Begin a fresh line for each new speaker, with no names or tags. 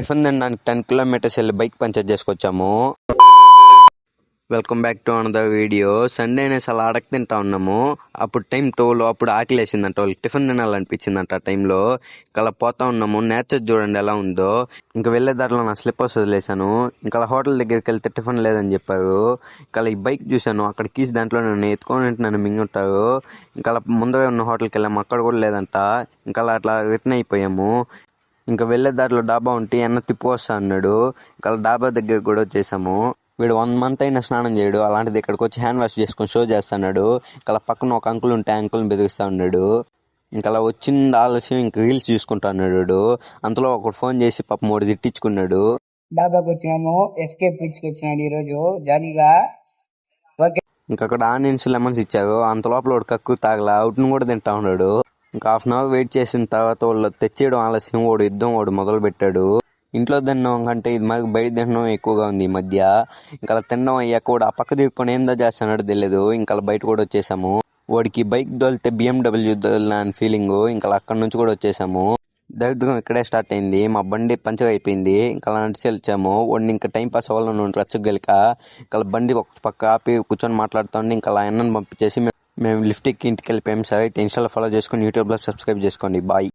Tiffin తినడానికి 10 kilometres వెళ్ళి bike puncture చేసుకొచ్చాము. Welcome back to another video. Sunday అనేసి అలా అడగ తింటా ఉన్నాము. అప్పుడు టైం 12, అప్పుడు ఆకలి వేసిందంట, వాళ్ళకి టిఫిన్ తినాలనిపించిందంట. ఆ టైంలో ఇంకా అలా పోతా ఉన్నాము. నేచర్ చూడండి ఎలా ఉందో. ఇంకా వెళ్ళే దారిలో నా స్లిప్పర్స్ వదిలేశాను. ఇంకా అలా హోటల్ దగ్గరికి వెళ్తే టిఫిన్ లేదని చెప్పారు. ఇంకా ఈ బైక్ చూశాను, అక్కడ కీస్ దాంట్లో నన్ను ఎత్తుకొని నన్ను మింగుంటారు. ఇంకా అలా ముందుగా ఉన్న హోటల్కి వెళ్ళాము, అక్కడ కూడా లేదంట. ఇంకా అట్లా రిటర్న్ అయిపోయాము. ఇంకా వెళ్ళే దారిలో డాబా ఉంటే ఎన్న తిప్పుకొస్తా అన్నాడు. ఇంకా డాబా దగ్గర కూడా వచ్చేసాము. వీడు 1 month అయినా స్నానం చేయడు, అలాంటిది ఇక్కడికి వచ్చి హ్యాండ్ వాష్ చేసుకొని షో చేస్తున్నాడు. ఇంకా పక్కన ఒక అంకుల్ ఉంటే అంకుల్ని బెదిరిస్తా ఉన్నాడు. ఇంకా అలా వచ్చింది ఆలస్యం, ఇంక రీల్స్ చూసుకుంటా అన్నాడు. అంతలో ఒకడు ఫోన్ చేసి పాపం 3 తిట్టించుకున్నాడు.
డాబాకి వచ్చినాము, ఎస్కేప్ పిచ్కి వచ్చినాడు ఈ రోజు జాలీగా.
ఇంకా అక్కడ ఆనియన్స్, లెమన్స్ ఇచ్చారు. అంత లోపల వాడు కక్కు తాగలా, అవుట్ను కూడా తింటా ఉన్నాడు. ఇంకా 1/2 అవర్ వెయిట్ చేసిన తర్వాత వాళ్ళు తెచ్చేయడం ఆలస్యం, వాడు మొదలు పెట్టాడు. ఇంట్లో తినడం కంటే ఇది మాకు బయట తినడం ఎక్కువగా ఉంది ఈ మధ్య. ఇంకా అలా తినడం అయ్యాక కూడా ఆ పక్క తిరుక్కొని ఏందో చేస్తున్నాడో తెలియదు. ఇంకా అలా బయట కూడా వచ్చేసాము. వాడికి బైక్ దొలితే BMW దొలిన అని ఫీలింగ్. ఇంకా అక్కడి నుంచి కూడా వచ్చేసాము. దరిద్రం ఇక్కడే స్టార్ట్ అయింది. మా బండి పంచర్ అయిపోయింది. ఇంకా అలా నడిచి వచ్చాము. వాడిని ఇంకా టైం పాస్ అవ్వాలని రచ్చగలిక ఇంకా బండి ఒక పక్క ఆపి కూర్చొని మాట్లాడుతూ ఇంకా అలా అన్నను పంపించేసి మేము లిఫ్ట్ ఎక్కి ఇంటికి వెళ్ళిపోయాము. సరే అయితే ఇన్స్టాలో ఫాలో చేసుకొని యూట్యూబ్లో సబ్స్క్రైబ్ చేసుకోండి. బాయ్.